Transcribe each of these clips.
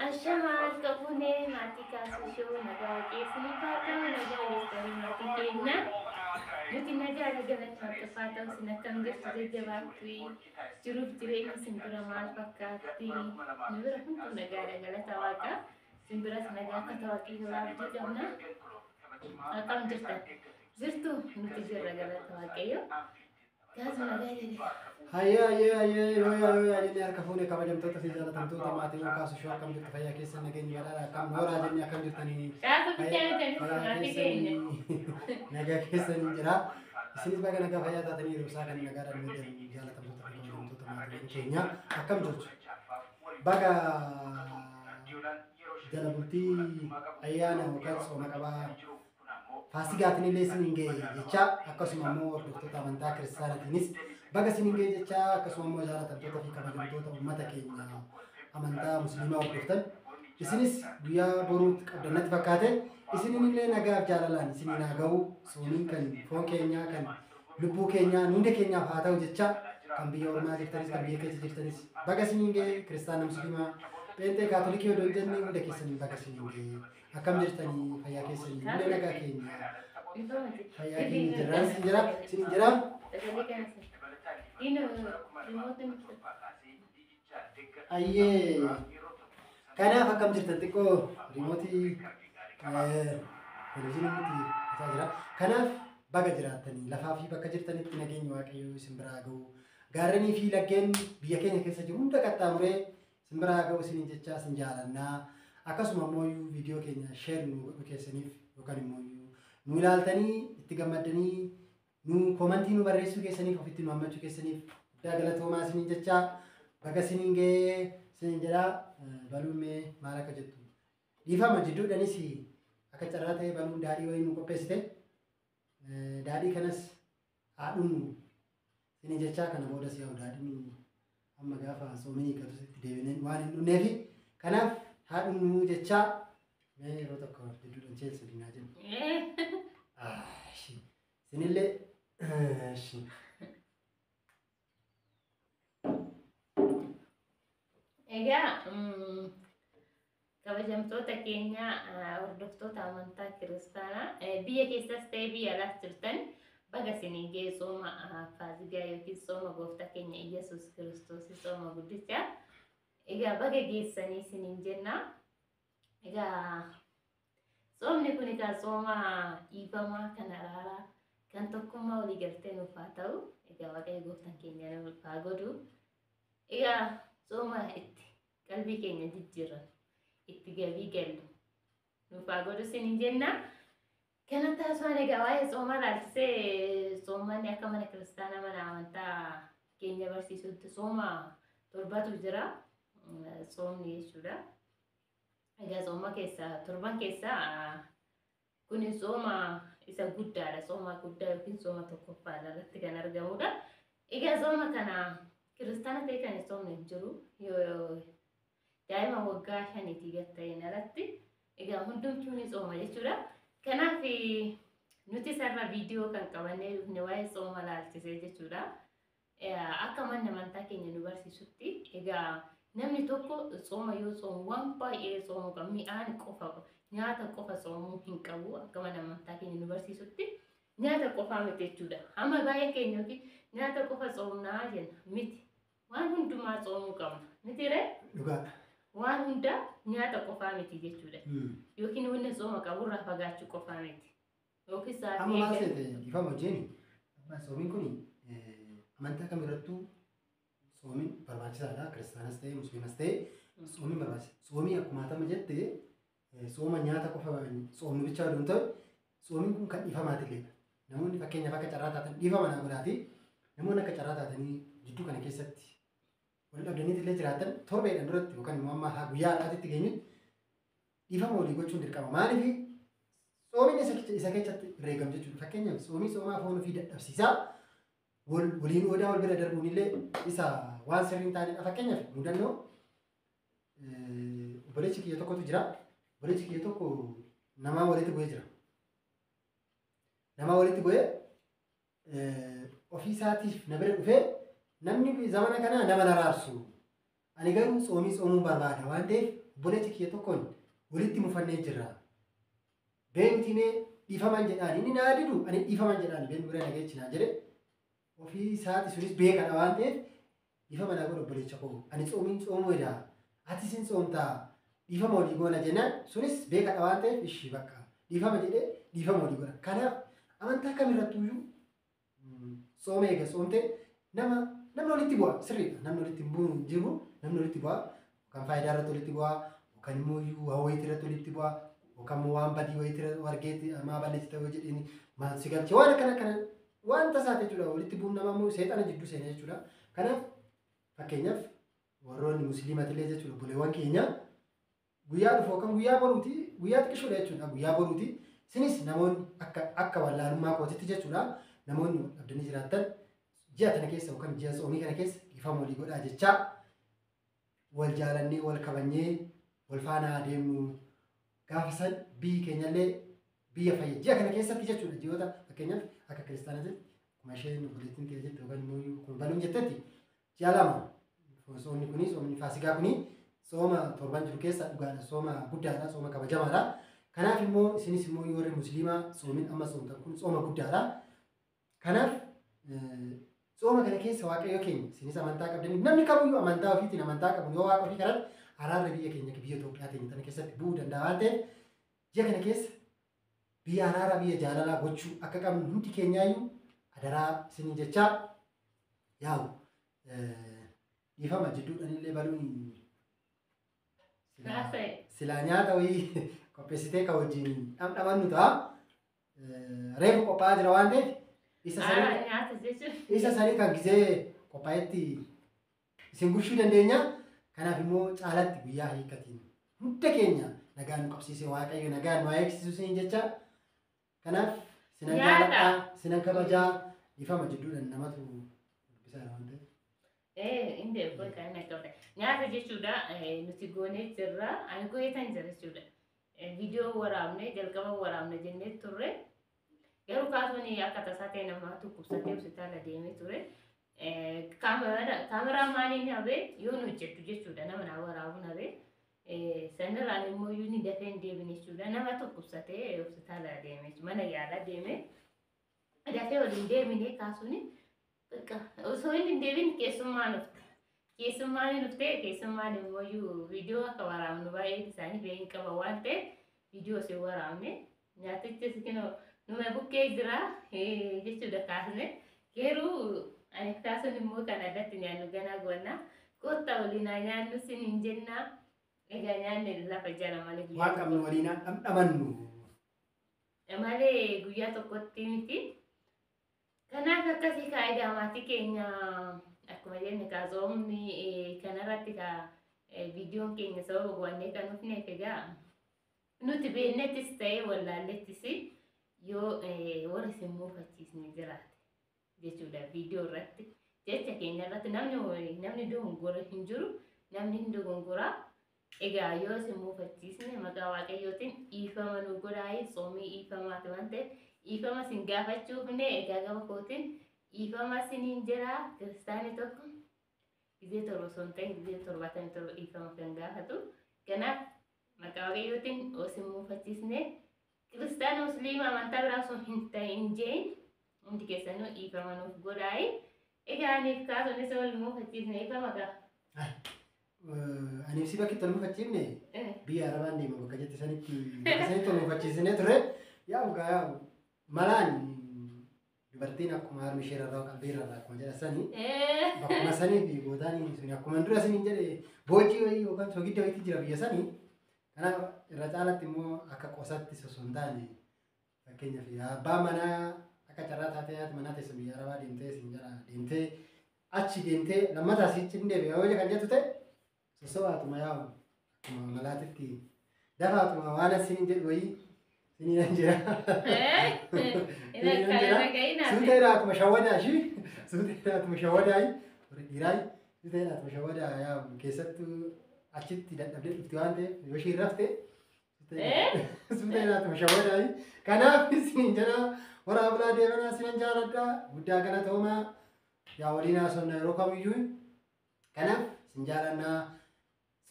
Ashamaa qabunee maatii kaasuu nagaa keessanii faata'u nagaa jettanii maatii keenya nuti nagaa galata waaqeffaa ta'u sin akkam jirtu jajjabaatti jiruuf jireenya simbira maal fakkaatti nu bira hundi nagaadha galata waaqa simbiras nagaa akka tawaaqii abdii qabna akkam jirtu nuti jirra galata waaqayyo gaazuma nagaa jedhe. Hayya jenni harka fuunee kabajamtoota fi jaalatamtoota maatii kaasuu shoo akkam jirtu fayyaa keessan nageenya badhaadha akkam nooraa jennee akkam jirtanii nagaa keessan jira isinis baga nagaa fayyaa taatanii yeroo isaa kan nagaadhaan miidhamu jaalatamtoota fi kabajamtoota maatii keenya akkam jirtu baga jala bultii ayyaana yookaan sooma qabaa Fasigaatiin illee isiniin ga'e jecha akkasuma immoo hordoftoota amantaa kiristaanaatiinis baga isiniin ga'e jecha akkasuma immoo jaalatamtoota fi kabajamtoota uummata keenya amantaa musliimaa hordoftan isinis guyyaa boruutti qabdannatti fakkaate isiniin illee nagaaf jaalalaan isiniin haa ga'u soomiin kan foon keenyaa kan lubbuu keenyaa hunda keenyaaf haa ta'u jecha kan biyya ormaa jirtanis kan biyya keessa jirtanis baga isiniin ga'e kiristaana musliimaa Pente Katolikii odoo jennee hunda keessanii baga isiniin ga'e akkam jirtanii fayyaa keessanii hunda nagaa keenya fayyaa keenya jiraan isin jira isin jira. Ayyee kanaaf akkam jirtan xiqqoo riimootii televizyiinii miti isaa jira kanaaf baga jiraattanii lafaa fi bakka jirtanitti nageenya waaqayyoo isin biraa ga'u gaarreenii fi laggeen biyya keenya keessa jiru hunda qaxxaamuree isin biraa ga'u isiniin jechaa isin jaalannaa akkasuma immoo viidiyoo keenya sheer nu godhu keessaniif yookaan immoo nu ilaaltanii itti gammaddanii nu koomantii nu barreessuu keessaniif ofitti nu hammachuu keessaniif guddaa galatoomaa isiniin jechaa baga isiniin ga'ee isiniin jedhaa baluumee maal akka jettu dhiifama jidduudhanis akka carraa ta'e baluun daadhii wayii nu qopheessite daadhii kanas haadhuun isiniin jechaa kana boodas yaa'u daadhiin amma gaafa soomini hiikkatus itti deebineen waan hin dhumneefi kanaaf haadhuun jechaa yeroo tokko jidduudhaan cheelsu dinaa jennu. Isinillee egaa kabajamtoota keenya hordoftoota amantaa kiristaanaa biyya keessas ta'ee biyya alaas jirtan baga isiniin ga'e sooma faasigaa yookiin sooma gooftaa keenya Iyyasuus Kiristoos sooma guddicha egaa baga geessanii isiniin jenna. Egaa soomni kun egaa sooma dhiifamaa kan araaraa kan tokkummaa walii galtee nuuf haa ta'u egaa waaqayyo gooftaan keenya nuuf haa godhu egaa sooma itti qalbii keenya jijjiirran itti gabii gallu nuuf haa godhu isiniin jenna. Kana taasifaan egaa waa'ee sooma ilaalchisee soomanni akka mana kiristaanaa mana amantaa keenya barsiisutti sooma torbatu jira soomni jechuudha. Egaa sooma keessaa torban keessaa kun sooma isa guddaadha sooma guddaa yookiin sooma tokkoffaa irratti kan argamudha. Egaa sooma kana kiristaana ta'e kan soomni hin jiru yoo daa'ima waggaa 5 gatta'een alatti egaa hundumtuu ni sooma jechuudha. Kanaaf nuti sarara viidiyoo kan qabannee dhufne waa'ee sooma ilaalchisee jechuudha. Akka manni amantaa keenya nu barsiisutti egaa namni tokko sooma yoo soomu waan baay'ee soomuu qaba mi'aan qofa nyaata qofa soomuu hin qabu akka mana amantaa keenya nu barsiisutti nyaata qofaa miti jechuudha. Amma baay'ee keenya yookiin nyaata qofa soomnaa jenna miti waan hundumaa soomuu qabna miti ree dhugaadha. Waan hunda nyaata qofaa miti jechuudha. Yookiin wanni sooma qaburraa fagaachuu qofaa miti. Yookiin sa'aatii amma maal seete ifama hojjeeni soomiin kun amantaa kamirrattuu soomiin barbaachisaadha kiristaanas ta'e musliimas ta'e soomiin barbaachisa soomii akkuma atama jette sooma nyaata qofa soomnu bichaa oduu hin ta'u soomiin kun kan dhiifamaatiillee namoonni fakkeenyaaf akka carraa taatan dhiifama naa godhaati namoonni akka carraa taatanii jidduu kana keessatti wal dhabdaniit illee jiraatan torbeedhaan duratti yookaan immoo amma guyyaa har'aatitti geenyutti dhiifama walii gochuun dirqama maaliif soomiin isa keessatti reegam jechuudha fakkeenyaaf soomii soomaa foon ofii dadhabsiisaa waliin odaa wal bira darbuun illee isa waan sirriin taanedha fakkeenyaaf mudannoo obboleessi kiyya tokkotu jira obboleessi kiyya tokko namaa walitti bu'ee jira namaa walitti bu'ee ofii isaatiif na bira dhufee namni zamana kana nama naraarsu ani garuu soomii soomuu barbaada waan ta'eef obboleetti kiyya tokkoon walitti mufannee jirra. Beektimee dhiifaman jedhaan inni naa didu ani dhiifaman jedhaan been bira nageechinaa jedhe ofii isaati sunis beekadha waan ta'eef dhiifama naa godha obboleecha koo ani xoomiin xoomuu edaa ati sin xoomtaa dhiifama walii goona jennaan sunis beekadha waan ta'eef ishii bakka dhiifama jedhee dhiifama walii goona. Kanaaf amantaa kamirrattuyyuu xooma eega xoomte namni walitti bu'a sirriidha. Namni walitti bu'u jiru namni walitti bu'a kan faayidaa irratti walitti bu'a kan immoo hawwayitii irratti walitti bu'a kan waan badii wayitii wargeetti maa balleessi ta'uu jedhini maal si galche waan akkana waan tasaa jechuudha. Walitti bu'uun nama immoo seexana jidduu seenee jechuudha. Kanaaf fakkeenyaaf warroonni musliimatillee jechuudha obboleewwan keenya guyyaa dhufu kan guyyaa boruuti guyyaa xiqqishoodha jechuudha guyyaa boruuti isinis namoonni akka wallaalummaa kootitti jechuudha namoonni abdanii jiraattan ji'a kana keessa yookaan ji'a xoomii kana keessa dhiifama walii godhaa jechaa wal jaalannee wal kabanyee wal faana adeemnu gaafa san biyyi keenyallee biyya fayyada ji'a kana keessatti jechuudha ji'oota fakkeenyaaf akka kiristaanaatti akkuma isheen obboleettiin ta'e jette yookaan immoo kun baluun jettetti ji'a lama soomni kuni soomni faasikaa kuni sooma torban jiru keessa dhugaadha sooma guddaadha sooma kabajamaadha. Kanaaf immoo isinis immoo warri musliimaa soomin amma soomtan kun sooma guddaadha. Kanaaf sooma kana keessa waaqayyo keenya isinis amantaa qabdanii namni kamiyyuu amantaa ofiitiin amantaa qabu yoo waaqa ofii kadhate araarri biyya keenya biyya Itoophiyaa teenya tana keessatti bu'uu danda'a waan ta'eef ji'a kana keessa biyya araaraa biyya jaalalaa gochuu akka qabnu hundi keenyaayyuu adaraa isinii jechaa yaa'u dhiifama jidduudhaan illee baluun silaa nyaata wayii qopheessitee ka wajjin dhamdhamannu ta'a. Reefu qophaa'aa jira waan ta'eef isa sanii kan gisee qophaa'etti isin bulchuu dandeenya. Kanaaf immoo caalatti guyyaa hiikatiin hunda keenya nagaan nu qabsiisee waaqayyo nagaan nu eegsisu isin jecha. Kanaaf sinan jaaladhaa sinan kabajaa dhiifama jidduudhaan namatu dubbisaa waan ta'eef. Inde boy kan akka nyaata jechuudha nuti goonee jirra ani gooyetan jira jechuudha. Viidiyoo waraabne jalqaba waraabne jennee turre garuu kaasuun akka tasaa ta'e namaatu kubsatee hospitaala deemee ture. Kaameraa maaliin habee yoo nu hojjettu jechuudha nama naa waraabuun habee sanirraan immoo yoo ni dafee hin deebine jechuudha nama tokkubsatee hospitaala deemee mana yaalaa deemee dafee waliin deemine kaasuun osoo hin deebin keessummaan dhuftee keessummaan immoo viidiyoo akka waraabnu baay'ee isaanii beeyin qaba waan ta'eef viidiyoo si waraabne nyaatichis numa bukkee jira jechuudha kaasne garuu ani kaasuun immoo kan addatti nyaannu ganaa goonnaa kottaa waliin nyaannu sin hin jennaa egaa nyaanne lafa jala malee waan qabnu waliin dhamdhamannu malee guyyaa tokkotti miti. Kanaaf akkasii kaayidaa maatii keenya akkuma jenne kaasoomni kanarratti viidiyoon keenya sababa bu'annee kan dhufneef egaa nuti beennettis ta'ee wallaallettis yoo warri isin muufachiisne jiraate jechuudha viidiyoo irratti jecha keenya irratti namni dogongora hin jiru namni hin dogongoraa egaa yoo isin muufachiisne maqaa waaqayyootiin dhiifama nu godhaa soomii dhiifamaati waan ta'eef dhiifama sin gaafachuufne egaa gaba kootiin dhiifama siniin jira kiristaanii tokko gizee torba osoo hin ta'in gizee 77 dhiifama kan gaafatu. Kanaaf maqaa waaqayyootiin osin muufachiisne kiristaana musliima amantaa biraa osoo hin ta'in jeen hundi keessanuu dhiifama nuuf godhaa. Egaa aniif kaasuun isa wal muufachiisne dhiifama gaa. Ani si bakki tolmu fachiifne biyya arabaan deema bakka jetti sanitti tolmu fachiisne ture yaa ugaa malaan dubartiin akkuma harmi ishee irraa qalbii irraa akkuma jedha sanii bakkuma sanii fi gootaan suni akkuma dura sanii jedhe boojii wayii yookaan soogidda wayiitti jira biyya sanii. Kanaaf irra caalatti immoo akka qosatti osoo hin taane fakkeenyaaf abbaa manaa akka carraa taatee haati manaa teessa biyya arabaa deemtee isin jala deemtee achi deemtee lammataa asitti hin deebi'e yoo kan jettu ta'e sossobaatuma yaa'u akkuma malaatitti dafaatuma waan asiin jedhu wayii siniin jira. Suuteedhaatuma shawwadaa shi suuteedhaatuma shawwadaa dhiiraay suuteedhaatuma shawwadaa yaa'u keessattuu achitti dadhabdee dhufti waan ta'eef yoo isheen rafte suuteedhaatuma shawwadaa. Kanaaf siniin jira waraabulaa deemanaa sinan jaaladhaa guddaa galatoomaa yaa waliin haasofna yeroo kamiyyuu. Kanaaf sin jaalannaa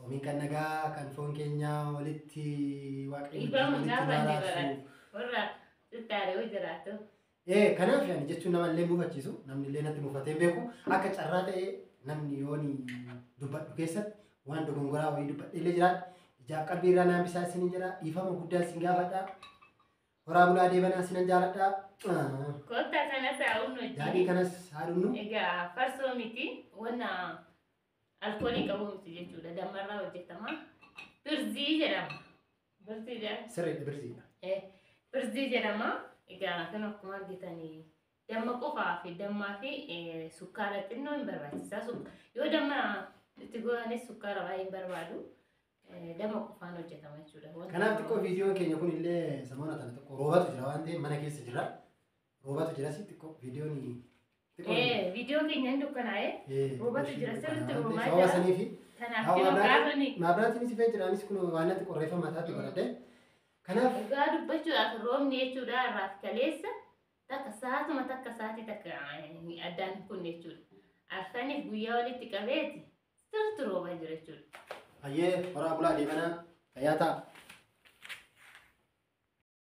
Soomiin kan nagaa kan foon keenya walitti waaqayyo Ibamu walitti gaafa inni laalaafsu. barate. Warra xixiqqaaree hojii jiraatu. Kanaaf yani jechuun namallee mufachiisu namni illee natti mufatee beeku akka carraa ta'ee namni yooni dubbadhu keessatti waan dogongoraa wayii dubbadhee illee jiraadha. Ijaaf qalbii irraa naan bisaa isin jira dhiifama guddaa isin gaafadha. Horaa bulaa deebanaa isinan jaaladha. Kottaa kanas haa'uun Daadhii hojii. kanas haadhunnu. Egaa farsoo miti wanna alkoolii qabu miti jechuudha. Dammarraa hojjetama. Birzii jedhama. Birzii jedhama. Sirriidha birsiidha. Birzii jedhama. Egaa kan akkuma argitanii damma qofaa fi dammaa fi sukkaara xinnoo hin barbaachisaa. Yoo damma itti goganis sukkaara baay'ee hin barbaadu. Damma qofaan hojjetama jechuudha. Kanaaf xiqqoo viidiyoon keenya kun illee samoona tana tokko roobatu jira waan ta'eef mana keessa jira. Roobatu jira si xiqqoo viidiyoon Viidiyoo keenya hin dukkanaa'e roobatu jira sirriitti roobaa jira. Hawaasanii fi Kanaaf yeroo kaasuni. maabraatiinis ifee jiraanis kun waan natti qorreeffama mataatti godhadhe. Kanaaf Egaa dubbachuudhaaf roobni jechuudha irraaf kaleessa takka saatuma takka saatii takka addaan kun jechuudha. Halkaniif guyyaa walitti qabeeti sirriitti roobaa jira jechuudha. hayyee horaa bulaa deebanaa fayyaa ta'a.